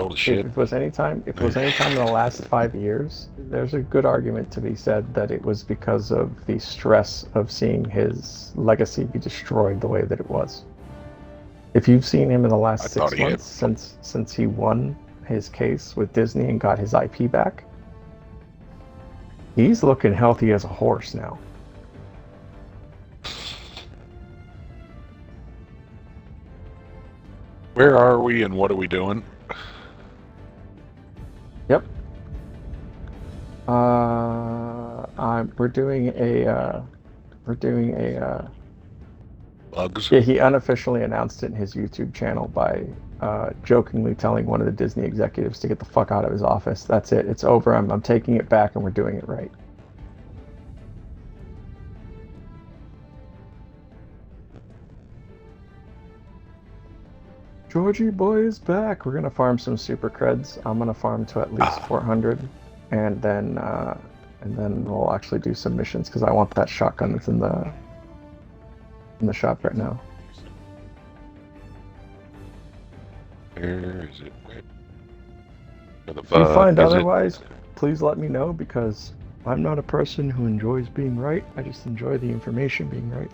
Total If shit. it was any time, if it was any time in the last 5 years, there's a good argument to be said that it was because of the stress of seeing his legacy be destroyed the way that it was. If you've seen him in the last I thought six he had. months since he won his case with Disney and got his IP back, he's looking healthy as a horse now. Where are we and what are we doing? Yep. We're doing a Bugs. yeah, he unofficially announced it in his YouTube channel by jokingly telling one of the Disney executives to get the fuck out of his office. That's it. It's over. I'm taking it back and we're doing it right. Georgie boy is back. We're gonna farm some super creds. I'm gonna farm to at least Ah, 400, and then we'll actually do some missions because I want that shotgun that's in the shop right now. where is it? Where? The If you bug. find Is it? otherwise, please let me know because I'm not a person who enjoys being right. I just enjoy the information being right.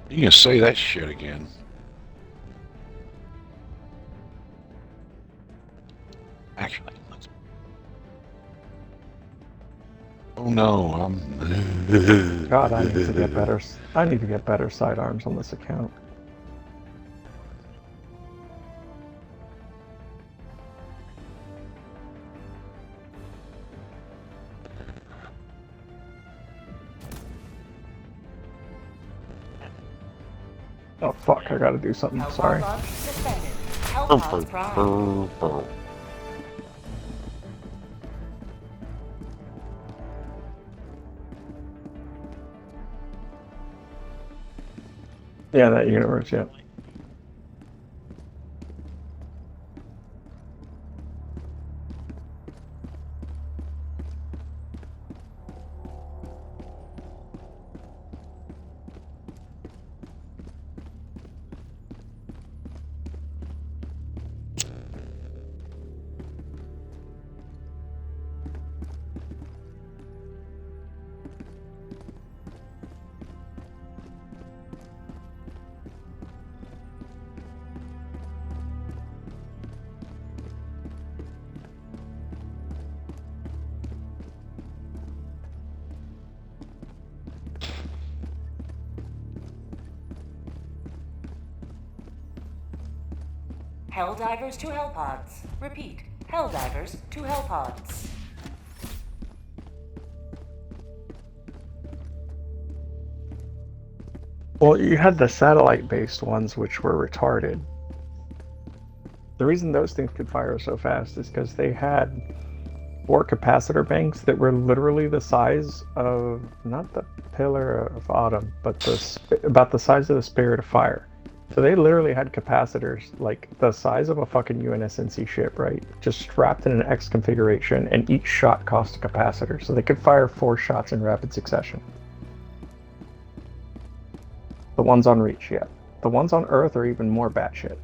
You can say that shit again. Actually, let's. Oh no, I'm. God, I need to get better. I need to get better sidearms on this account. Oh fuck, I gotta do something. Hellpod Sorry. launch suspended. Hellpod prime. Yeah, that universe. Yeah. Helldivers to Hellpods. Repeat. Helldivers to Hellpods. Well, you had the satellite-based ones, which were retarded. The reason those things could fire so fast is because they had four capacitor banks that were literally the size of not the Pillar of Autumn, but about the size of the Spirit of Fire. So they literally had capacitors like the size of a fucking UNSNC ship, right? Just strapped in an X configuration, and each shot cost a capacitor, so they could fire four shots in rapid succession. The ones on Reach, yeah. The ones on Earth are even more batshit.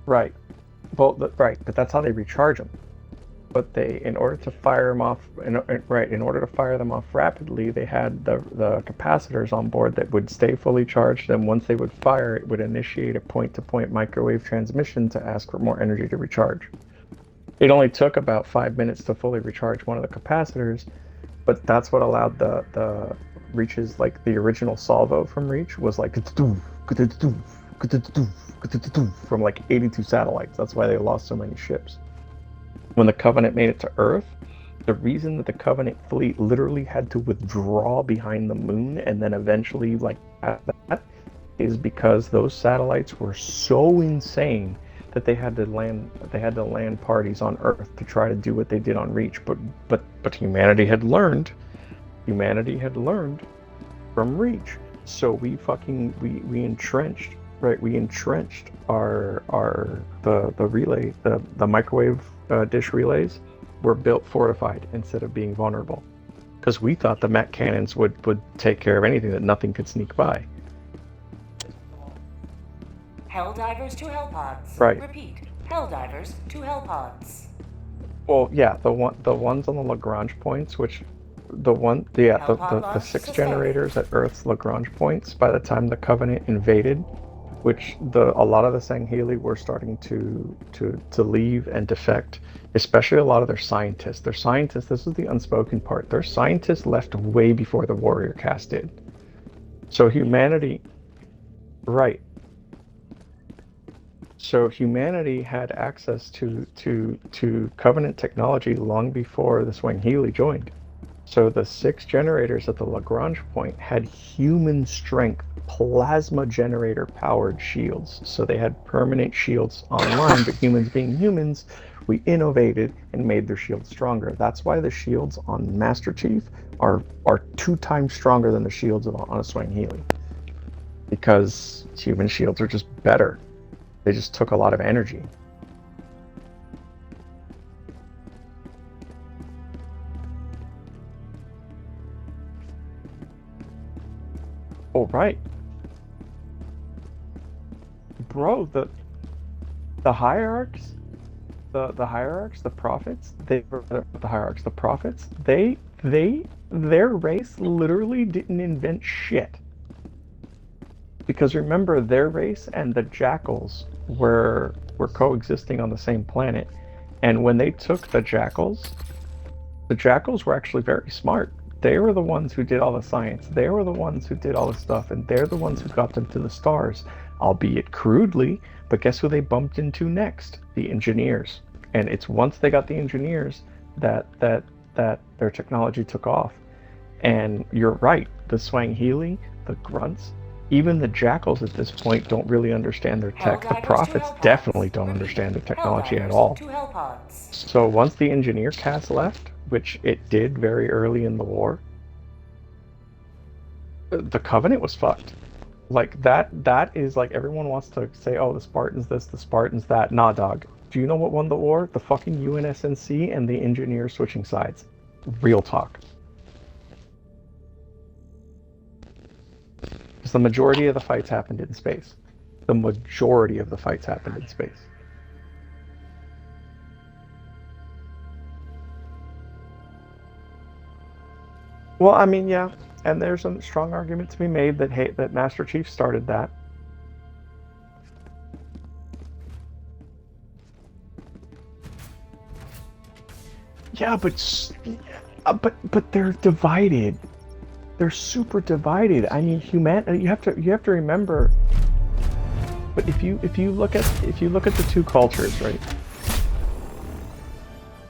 Right. Well, right, but that's how they recharge them. But they, in order to fire them off, in order to fire them off rapidly, they had the capacitors on board that would stay fully charged, and once they would fire, it would initiate a point-to-point microwave transmission to ask for more energy to recharge. It only took about 5 minutes to fully recharge one of the capacitors, but that's what allowed the Reach's, like the original salvo from Reach was like from like 82 satellites. That's why they lost so many ships. When the Covenant made it to Earth, the reason that the Covenant fleet literally had to withdraw behind the moon and then eventually like at that is because those satellites were so insane that they had to land parties on Earth to try to do what they did on Reach. But humanity had learned from Reach. So we entrenched Right, we entrenched the relay, the microwave dish relays were built fortified instead of being vulnerable, because we thought the mech cannons would take care of anything, that nothing could sneak by. Helldivers to Hellpods. Right. Repeat. Helldivers to Hellpods. Well, yeah, the ones on the Lagrange points, which the six generators at Earth's Lagrange points. By the time the Covenant invaded, which a lot of the Sangheili were starting to leave and defect, especially a lot of their scientists. Their scientists, this is the unspoken part. Their scientists left way before the warrior caste did. So humanity, right. So humanity had access to Covenant technology long before the Sangheili joined. So the six generators at the Lagrange point had human strength, plasma generator powered shields. So they had permanent shields online, but humans being humans, we innovated and made their shields stronger. That's why the shields on Master Chief are 2 times stronger than the shields on a Sangheili. Because human shields are just better. They just took a lot of energy. Oh, right. Bro, the hierarchs, the hierarchs, the prophets, the prophets, their race literally didn't invent shit. Because remember, their race and the jackals were coexisting on the same planet. And when they took the jackals were actually very smart. They were the ones who did all the science. They were the ones who did all the stuff, and they're the ones who got them to the stars, albeit crudely. But guess who they bumped into next? The engineers. And it's once they got the engineers that their technology took off. And you're right, the Sangheili, the grunts, even the jackals at this point don't really understand their tech. The prophets definitely don't understand their technology at all. So once the engineer caste left, which it did very early in the war, the Covenant was fucked. Like that is like, everyone wants to say, oh, the Spartans this, the Spartans that. Nah, dog. Do you know what won the war? The fucking UNSNC and the engineers switching sides. Real talk. Because the majority of the fights happened in space. The majority of the fights happened in space. Well, I mean, yeah, and there's a strong argument to be made that Master Chief started that. Yeah, but they're divided. They're super divided. I mean, you have to remember. But if you look at the two cultures, right?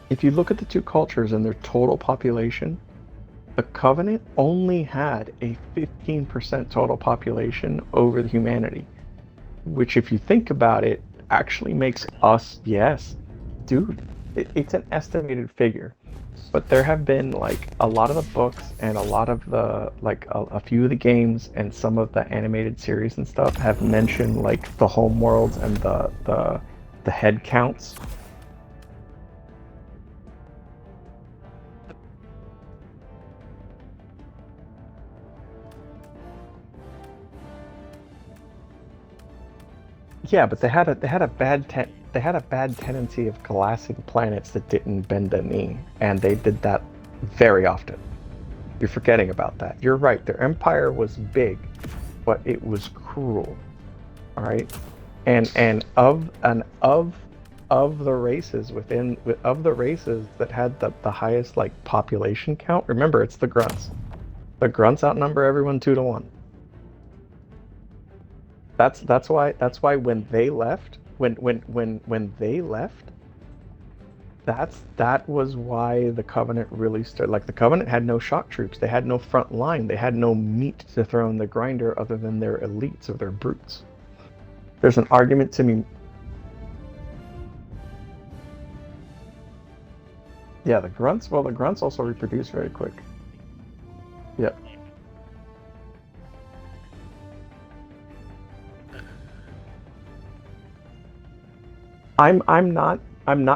If you look at the two cultures and their total population, the Covenant only had a 15% total population over the humanity, which, if you think about it, actually makes us, yes, dude, it's an estimated figure. But there have been, like, a lot of the books and a lot of the, like, a few of the games and some of the animated series and stuff have mentioned, like, the home worlds and the head counts. Yeah, but they had a bad tendency of glassing planets that didn't bend the knee, and they did that very often. You're forgetting about that. You're right. Their empire was big, but it was cruel. All right, and of the races of the races that had the highest, like, population count. Remember, it's the grunts. The grunts outnumber everyone 2-1. That's why when they left, when they left, that was why the Covenant really started. Like, the Covenant had no shock troops, they had no front line, they had no meat to throw in the grinder other than their elites or their brutes. There's an argument to me. Yeah, the grunts. Well, the grunts also reproduce very quick. Yep. I'm not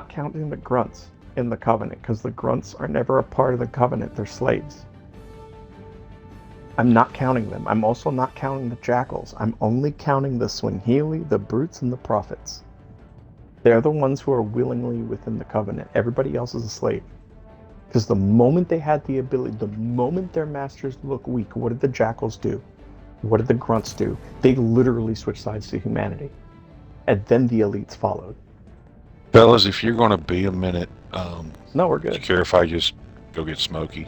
counting the grunts in the covenant because the grunts are never a part of the covenant. They're slaves. I'm not counting them. I'm also not counting the jackals. I'm only counting the Swinghili, the brutes, and the prophets. They're the ones who are willingly within the covenant. Everybody else is a slave. Because the moment they had the ability, the moment their masters look weak, what did the jackals do? What did the grunts do? They literally switched sides to humanity. And then the elites followed. Fellas, if you're going to be a minute, No, we're do you good. care if I just go get Smokey?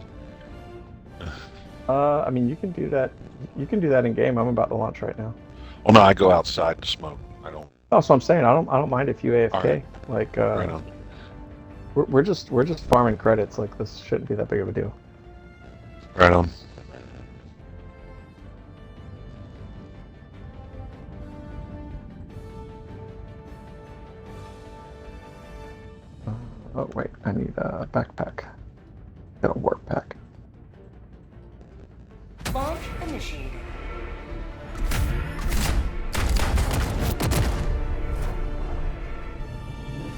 I mean, you can do that. You can do that in game. I'm about to launch right now. Well, no, I go outside to smoke. I don't. Oh, so I'm saying I don't mind if you AFK. Alright. Like, Right on. we're just farming credits. Like, this shouldn't be that big of a deal. Right on. Oh wait, I need a backpack. Got a warp pack. Launch initiated.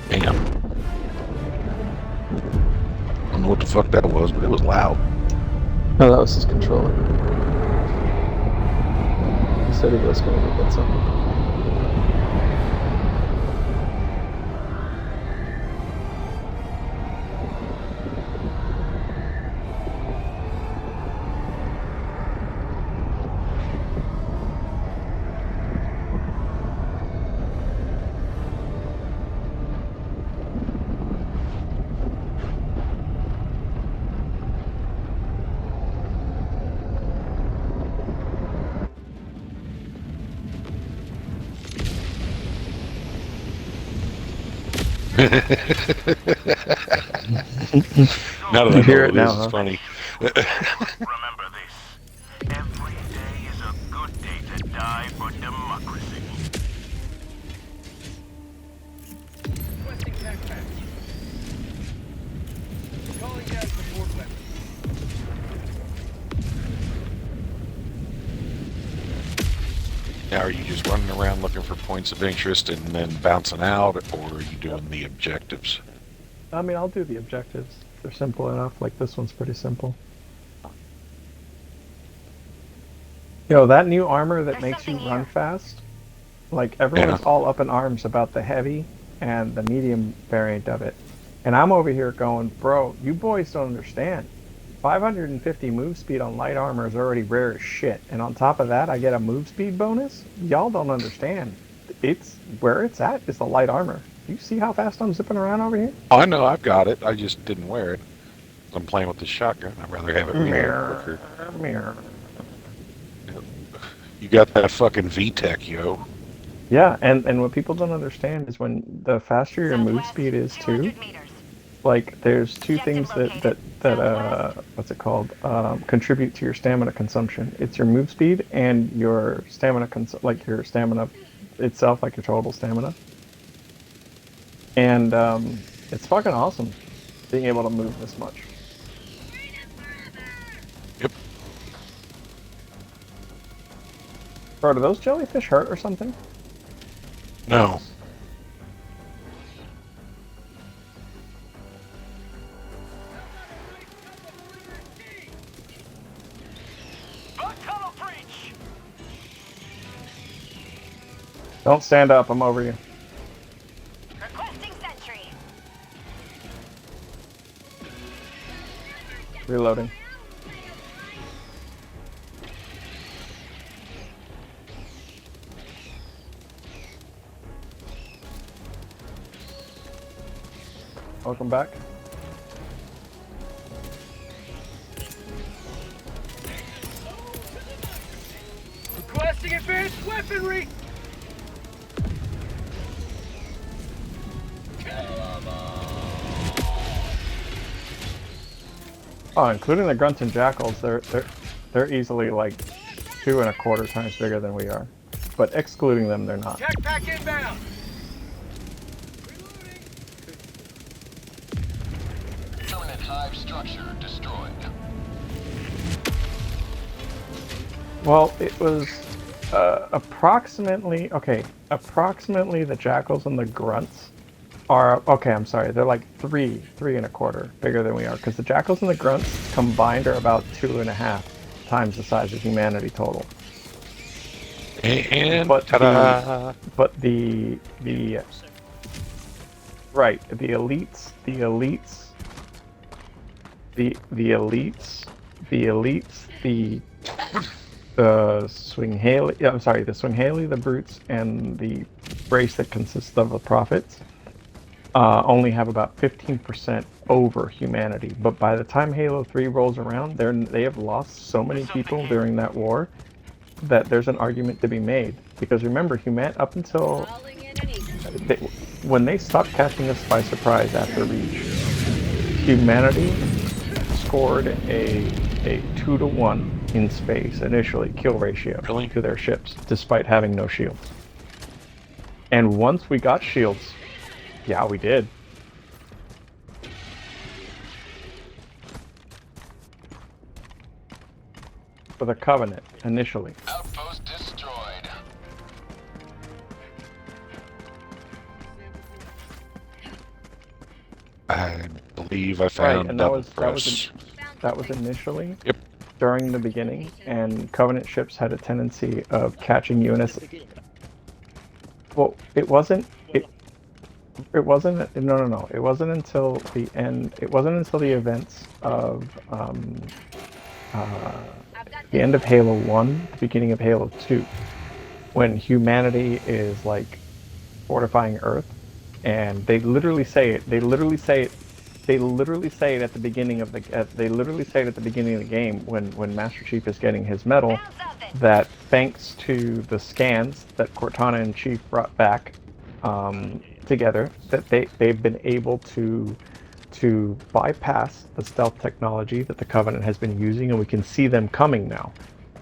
Damn. I don't know what the fuck that was, but it was loud. No, that was his controller. He said he was going to get something. Now that I You hear know it it is, now, huh? it's funny. Remember this. Every day is a good day to die for democracy. Requesting backpack. Calling down support weapons. Now, are you just running around looking for points of interest and then bouncing out, or are you doing the objectives? I mean, I'll do the objectives. They're simple enough. Like, this one's pretty simple. Yo, that new armor that There's makes you something run here. fast, like, everyone's Yeah. all up in arms about the heavy and the medium variant of it. And I'm over here going, bro, you boys don't understand. 550 move speed on light armor is already rare as shit. And on top of that, I get a move speed bonus? Y'all don't understand. It's where it's at is the light armor. You see how fast I'm zipping around over here? Oh, I know, I've got it. I just didn't wear it. I'm playing with the shotgun. I'd rather have it reload quicker. Mirror. You got that fucking VTech, yo. Yeah, and what people don't understand is when the faster your move Southwest, speed is too, 200 meters. like there's two Objective things that located. what's it called, contribute to your stamina consumption. It's your move speed and your stamina like your stamina itself, like your total stamina. And it's fucking awesome being able to move this much. Yep. Bro, do those jellyfish hurt or something? No. Bug tunnel breach! Don't stand up, I'm over you. Requesting sentry. Reloading. Welcome back. Requesting advanced weaponry! Oh, including the grunts and jackals, they're easily like 2.25 times bigger than we are. But excluding them, they're not. Tech pack inbound! Permanent hive structure destroyed. Well, it was approximately the jackals and the grunts are okay. I'm sorry. They're like three and a quarter bigger than we are because the jackals and the grunts combined are about 2.5 times the size of humanity total. And But ta-da! the right, the Swinghaley, yeah, I'm sorry, the Swinghaley, the Brutes, and the race that consists of the Prophets only have about 15% over humanity. But by the time Halo 3 rolls around, they have lost so many people during that war that there's an argument to be made. Because remember, up until they, when they stopped catching us by surprise after Reach, humanity scored a 2-to-1 in space initially kill ratio Really? to their ships, despite having no shields. And once we got shields, yeah, we did. For the Covenant initially. Outpost destroyed. I believe I Right, found and double press. that was initially Yep. during the beginning, and Covenant ships had a tendency of catching UNS. Well, it wasn't. It wasn't. No. It wasn't until the end. It wasn't until the events of the end of Halo 1, the beginning of Halo 2, when humanity is like fortifying Earth, and they literally say it. They literally say it at the beginning of the. They literally say it at the beginning of the game when Master Chief is getting his medal, that thanks to the scans that Cortana and Chief brought back together, that they've been able to bypass the stealth technology that the Covenant has been using, and we can see them coming now.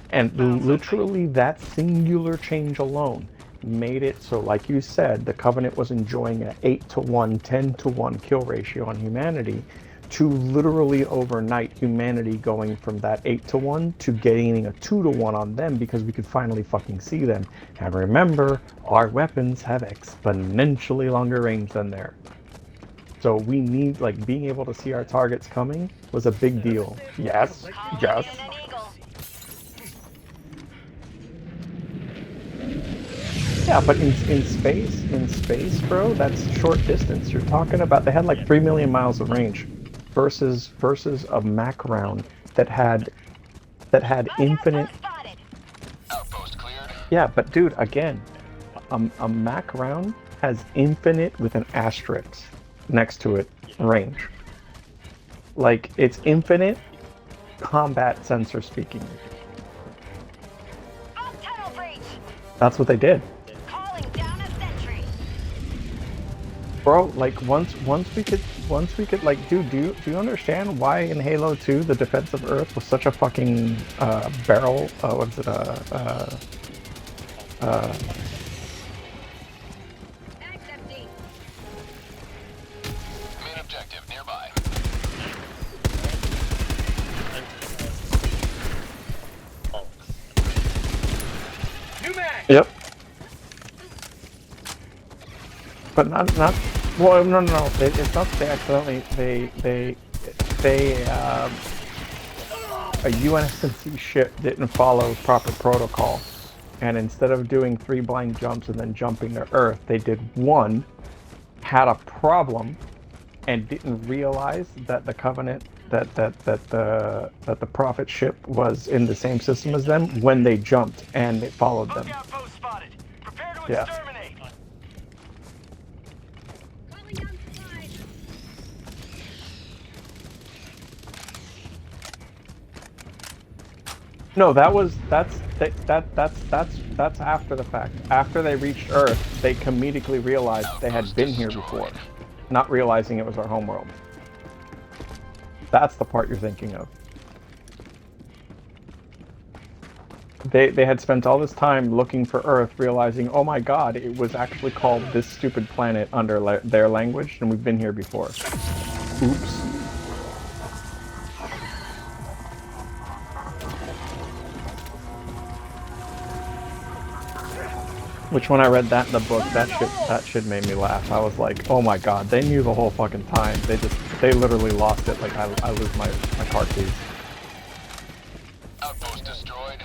And literally that singular change alone made it so, like you said, the Covenant was enjoying an 8-to-1, 10-to-1 kill ratio on humanity, to literally overnight humanity going from that 8-to-1 to gaining a 2-to-1 on them because we could finally fucking see them. And remember, our weapons have exponentially longer range than theirs. So we need, like, being able to see our targets coming was a big deal. Yes. Yeah, but in space, bro, that's short distance. You're talking about they had like 3 million miles of range versus a Mac round that had infinite. Outpost cleared. Yeah, but dude, again, a Mac round has infinite with an asterisk next to it range. Like, it's infinite combat sensor speaking. Tunnel breach. That's what they did. Calling down a sentry. Bro, like once we could like, dude, do you understand why in Halo 2 the defense of Earth was such a fucking barrel? What's it? Main objective nearby. Yep. But not. Well, no. It's not that they accidentally a UNSC ship didn't follow proper protocol, and instead of doing 3 blind jumps and then jumping to Earth, they did one, had a problem, and didn't realize that the Covenant that the Prophet ship was in the same system as them when they jumped, and it followed them. Outpost spotted. Prepare to Yeah. exterminate. No, that's after the fact. After they reached Earth, they comedically realized they had been here before, not realizing it was our homeworld. That's the part you're thinking of. They had spent all this time looking for Earth, realizing, oh my god, it was actually called this stupid planet under their language, and we've been here before. Oops. Which when I read that in the book, that shit made me laugh. I was like, oh my god, they knew the whole fucking time. They literally lost it. Like I lose my car keys. Outpost destroyed.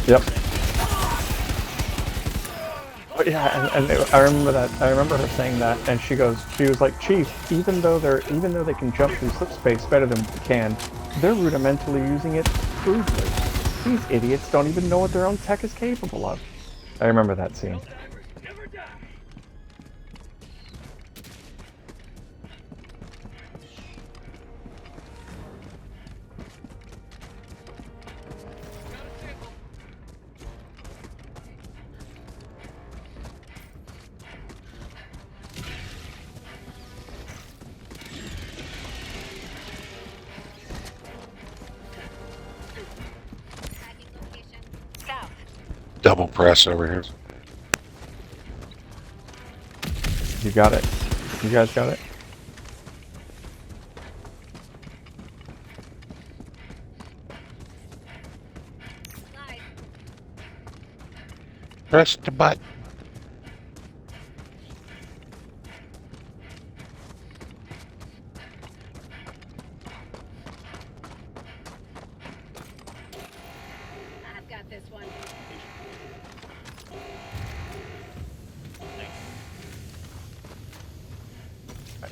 Yep. But yeah, and I remember that. I remember her saying that, and she was like, Chief, even though they can jump through slip space better than we can, they're rudimentally using it crudely. These idiots don't even know what their own tech is capable of. I remember that scene. South. Double press over here. You got it. You guys got it. Slide. Press the button. I've got this one.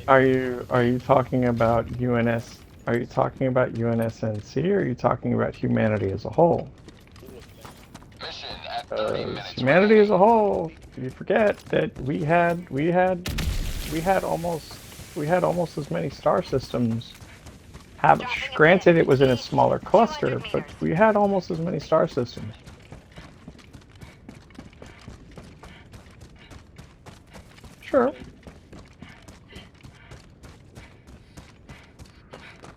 Are you talking about UNS? Are you talking about UNSNC, or are you talking about humanity as a whole? Mission at 30 minutes. Humanity as a whole, you forget that we had almost as many star systems. Granted, it was in a smaller cluster, but we had almost as many star systems. Sure.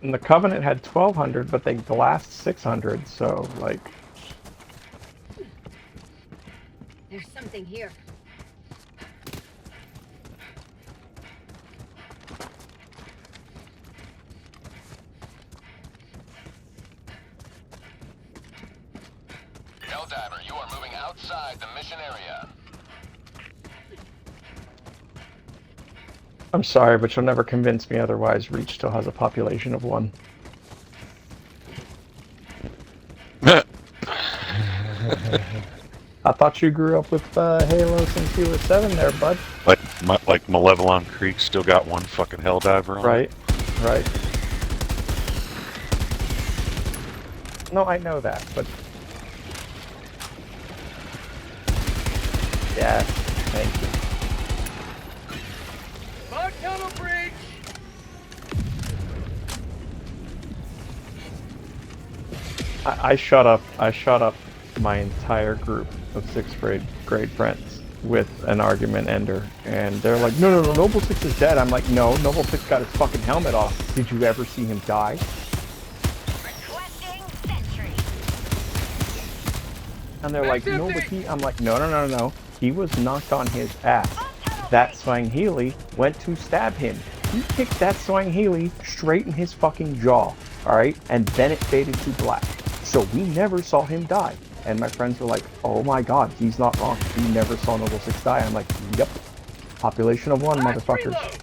And the Covenant had 1,200, but they glassed 600, so, like... There's something here. Helldiver, you are moving outside the mission area. I'm sorry, but you'll never convince me otherwise. Reach still has a population of 1. I thought you grew up with Halo since you were 7 there, bud. Like Malevelon Creek still got one fucking Helldiver on it. Right, right. No, I know that, but... Yeah, thank you. I shut up my entire group of 6th grade friends with an argument ender, and they're like, no, Noble 6 is dead. I'm like, no, Noble 6 got his fucking helmet off. Did you ever see him die? Requesting sentry. And they're like, no, but I'm like, no. He was knocked on his ass. That Swahili went to stab him. He kicked that Swahili straight in his fucking jaw, alright? And then it faded to black. So we never saw him die. And my friends were like, oh my god, he's not wrong. We never saw Noble 6 die. I'm like, yep. Population of 1, motherfuckers.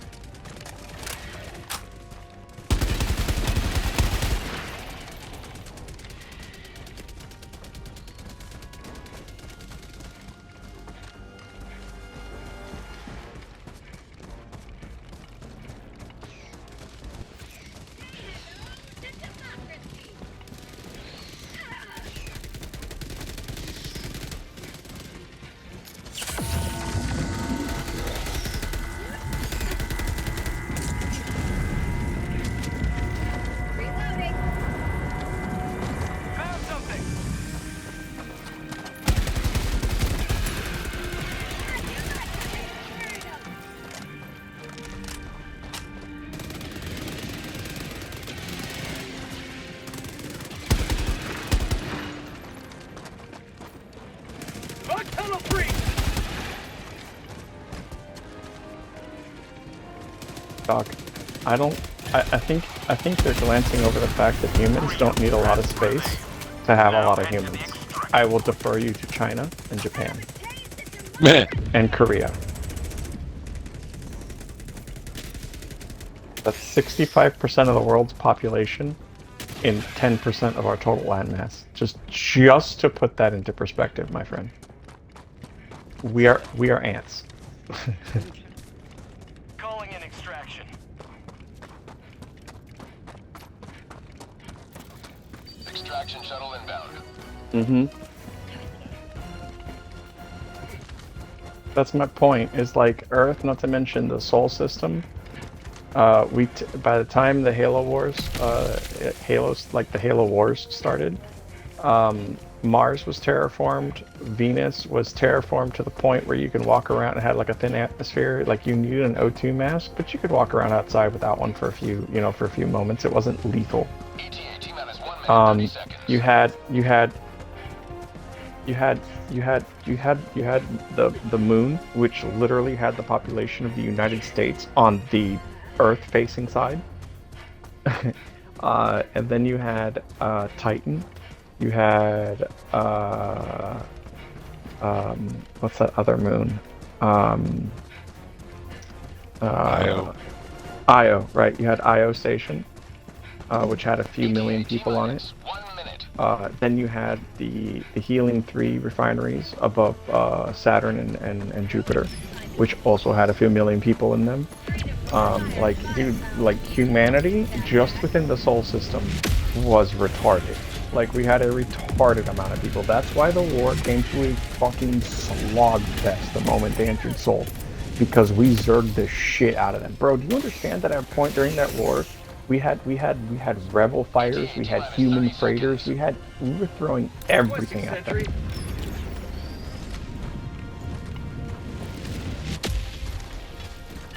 Doc, I think they're glancing over the fact that humans don't need a lot of space to have a lot of humans. I will defer you to China and Japan Meh. and Korea. That's 65% of the world's population in 10% of our total landmass. Just to put that into perspective, my friend. We are ants. Calling in extraction. Extraction shuttle inbound. Mm-hmm. That's my point. Is like Earth, not to mention the Sol system. By the time the Halo Wars, the Halo Wars started, Mars was terraformed. Venus was terraformed to the point where you can walk around and had like a thin atmosphere. Like you needed an O2 mask, but you could walk around outside without one for a few moments. It wasn't lethal. ETA T-minus 1 minute, 30 seconds. You had the moon, which literally had the population of the United States on the Earth-facing side, and then you had Titan. You had what's that other moon? Io. Io, right? You had Io Station, which had a few million people on it. 1 minute. Then you had the Helium 3 refineries above Saturn and Jupiter, which also had a few million people in them. Like, dude, like humanity just within the Sol system was retarded. Like, we had a retarded amount of people. That's why the war came to a fucking slogfest the moment they entered Sol, because we zerged the shit out of them. Bro, do you understand that at a point during that war, we had rebel fighters, we had human freighters, we were throwing everything at them.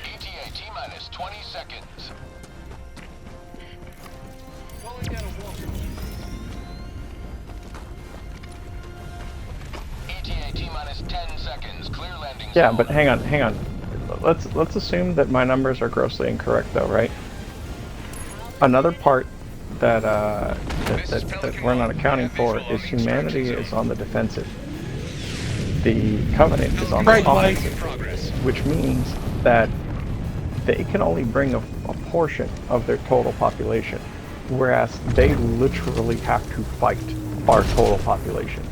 ETA T-minus 20 seconds. ETA T-minus 10 seconds. Clear landing Yeah, zone. but hang on. Let's assume that my numbers are grossly incorrect, though, right? Another part that we're not accounting for is humanity is on the defensive. The Covenant is on the offensive, which means that they can only bring a portion of their total population, whereas they literally have to fight our total population.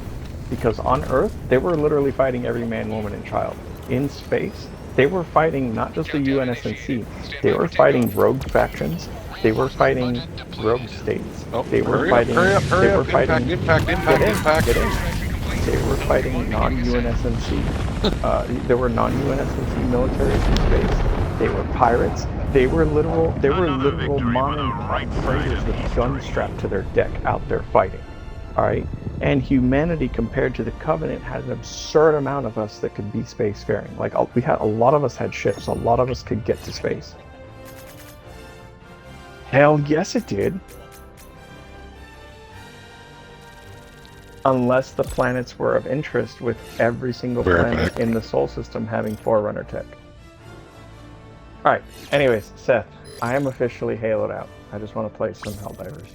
Because on Earth, they were literally fighting every man, woman, and child. In space, they were fighting not just the UNSC, they were fighting rogue factions, they were fighting rogue states, they were fighting, Impact. Get in. They were fighting non-UNSC, there were non-UNSC militaries in space, they were pirates, they were literal modern freighters with guns strapped to their deck out there fighting. Alright? And humanity compared to the Covenant had an absurd amount of us that could be spacefaring. Like, a lot of us had ships, a lot of us could get to space. Hell yes it did. Unless the planets were of interest, with every single planet in the Sol system having Forerunner tech. Alright, anyways, Seth, I am officially haloed out. I just want to play some Helldivers.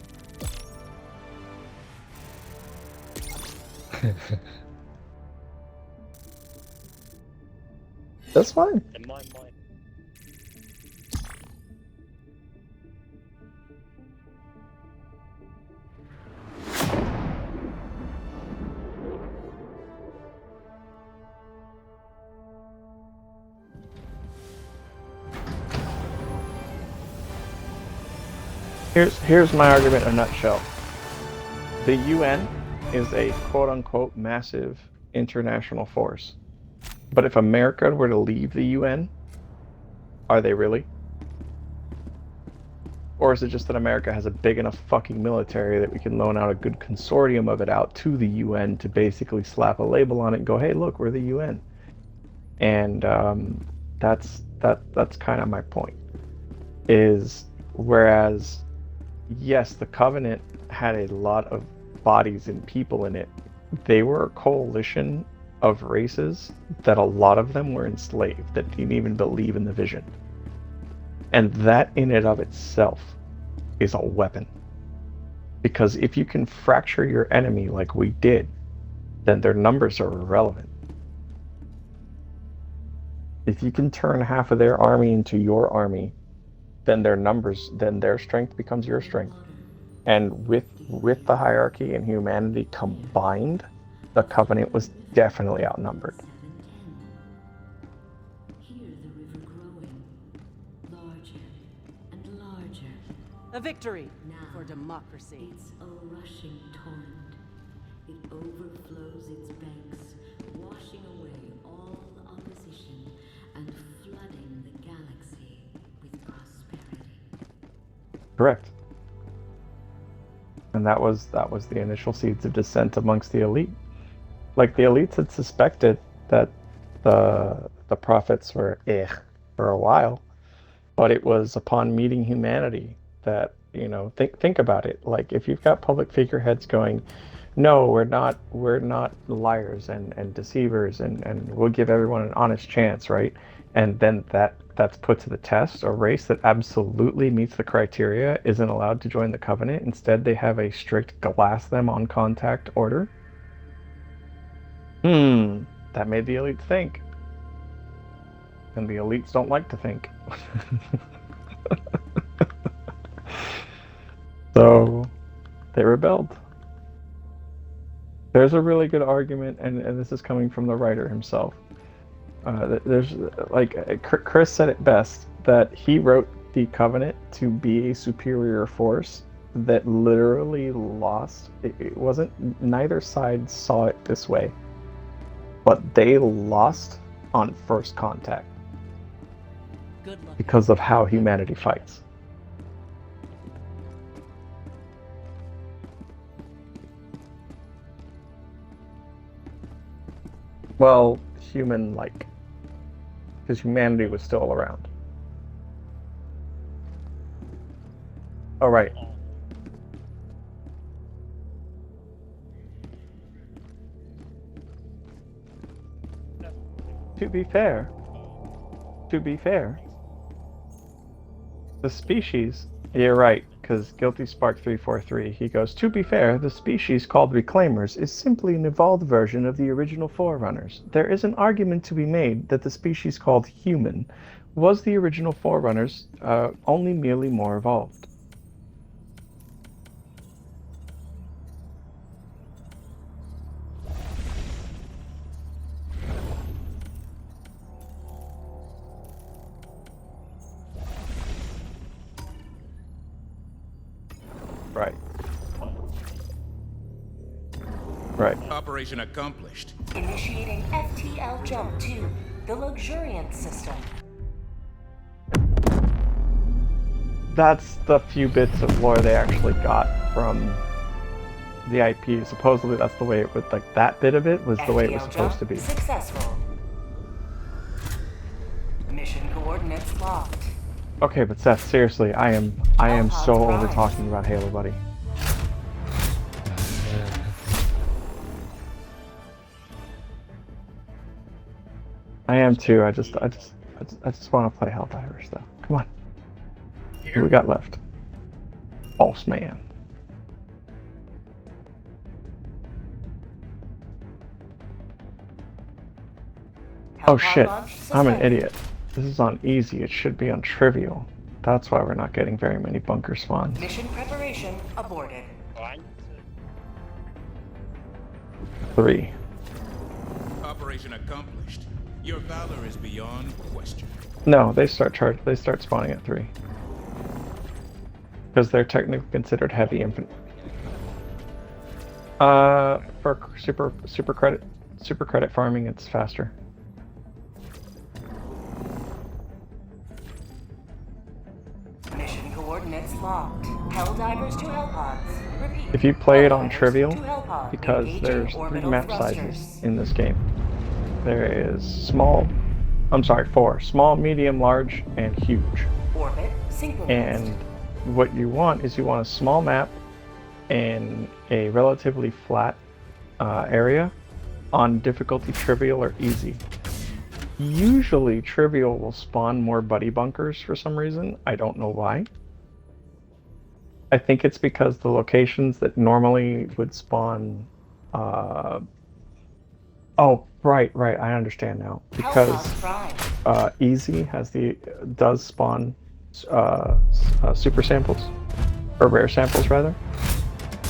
That's fine. In my mind. Here's my argument in a nutshell. The UN is a quote-unquote massive international force. But if America were to leave the UN, are they really? Or is it just that America has a big enough fucking military that we can loan out a good consortium of it out to the UN to basically slap a label on it and go, hey, look, we're the UN. And that's kind of my point. Is whereas, yes, the Covenant had a lot of bodies and people in it, they were a coalition of races that a lot of them were enslaved, that didn't even believe in the vision. And that in and of itself is a weapon. Because if you can fracture your enemy like we did, then their numbers are irrelevant. If you can turn half of their army into your army, then their strength becomes your strength. And with the hierarchy and humanity combined, the Covenant was definitely outnumbered. Hear the river growing, larger and larger. A victory Now, for democracy. It's a rushing torrent. It overflows its banks, washing away all opposition and flooding the galaxy with prosperity. Correct. And that was the initial seeds of dissent amongst the elite. Like the elites had suspected that the prophets were for a while, but it was upon meeting humanity that, think about it. Like if you've got public figureheads going, no, we're not liars and deceivers and we'll give everyone an honest chance, right? And then that's put to the test. A race that absolutely meets the criteria isn't allowed to join the Covenant. Instead, they have a strict glass them on contact order. That made the elites think. And the elites don't like to think. So they rebelled. There's a really good argument, and this is coming from the writer himself. There's Chris said it best, that he wrote the Covenant to be a superior force that literally lost. It wasn't, neither side saw it this way, but they lost on first contact Good luck. because of how humanity fights. Well, human-like, because humanity was still around. All right. To be fair, the species, you're right, because Guilty Spark 343, he goes, to be fair, the species called Reclaimers is simply an evolved version of the original Forerunners. There is an argument to be made that the species called Human was the original Forerunners, only merely more evolved. Right. Right. Operation accomplished. Initiating FTL jump to the Luxuriance system. That's the few bits of lore they actually got from the IP. Supposedly that's the way it would, like, that bit of it was the way it was FTL supposed to jump be. Successful. Mission coordinates locked. Okay, but Seth, seriously, I am so over talking about Halo, buddy. I am too. I just want to play Helldivers though. Come on. Who we got left? False man. Oh shit! I'm an idiot. This is on easy. It should be on trivial. That's why we're not getting very many bunker spawns. Mission preparation aborted. 3. Operation accomplished. Your valor is beyond question. No, they start spawning at 3. Because they're technically considered heavy infantry. For super credit farming, it's faster. Mission coordinates locked. Helldivers to Hellpods. Repeat. If you play it on Helldivers trivial, to Hellpod. because Engaging there's 3 orbital map thrusters. sizes in this game. There is 4. Small, medium, large, and huge. Orbit synchronized. And what you want is a small map in a relatively flat area on difficulty trivial or easy. Usually, Trivial will spawn more buddy bunkers for some reason. I don't know why. I think it's because the locations that normally would spawn. Oh, right. I understand now. Because Hellbound Prime. Easy does spawn super samples or rare samples rather,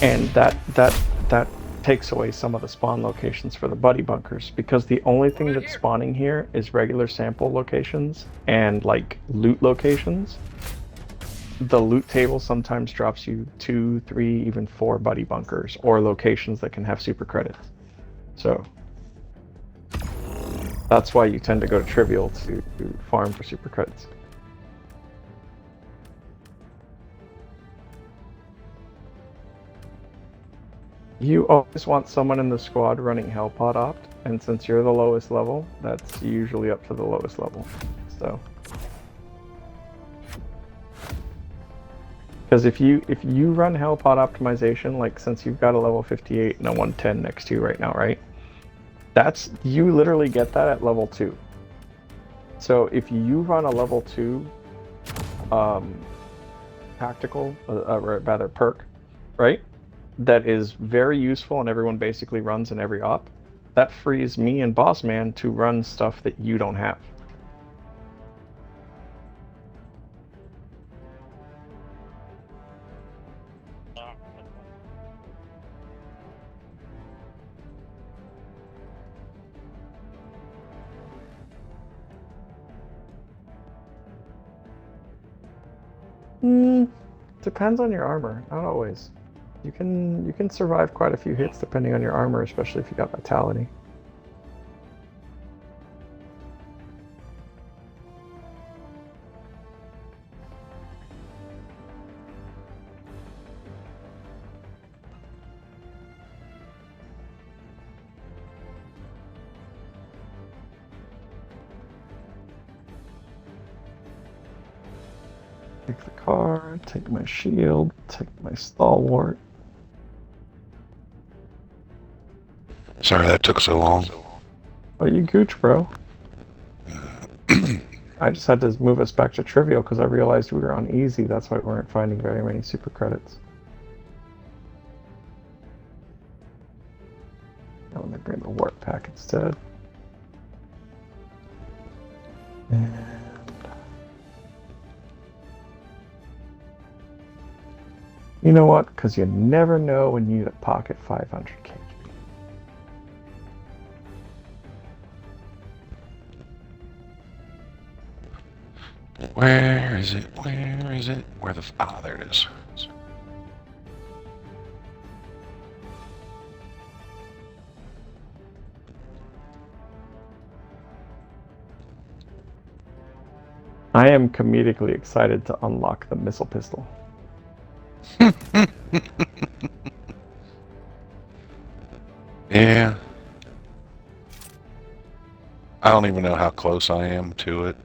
and that takes away some of the spawn locations for the buddy bunkers because the only thing that's spawning here is regular sample locations and like loot locations. The loot table sometimes drops you 2, 3, even 4 buddy bunkers or locations that can have super credits. So that's why you tend to go to Trivial to farm for super credits. You always want someone in the squad running Hellpod Opt, and since you're the lowest level, that's usually up to the lowest level. So, because if you run Hellpod optimization, like since you've got a level 58 and a 110 next to you right now, right? You literally get that at level 2. So if you run a level 2 tactical, or rather perk, right? That is very useful and everyone basically runs in every op, that frees me and Bossman to run stuff that you don't have. Depends on your armor, not always. You can survive quite a few hits depending on your armor, especially if you got vitality. Take the car, take my shield, take my stalwart. Sorry that took so long. Oh, you gooch, bro. I just had to move us back to Trivial because I realized we were on easy. That's why we weren't finding very many super credits. Now let me bring the warp pack instead. And you know what? Because you never know when you need a pocket 500k. Where is it? Where is it? Where the... Ah, there it is. I am comedically excited to unlock the missile pistol. Yeah. I don't even know how close I am to it.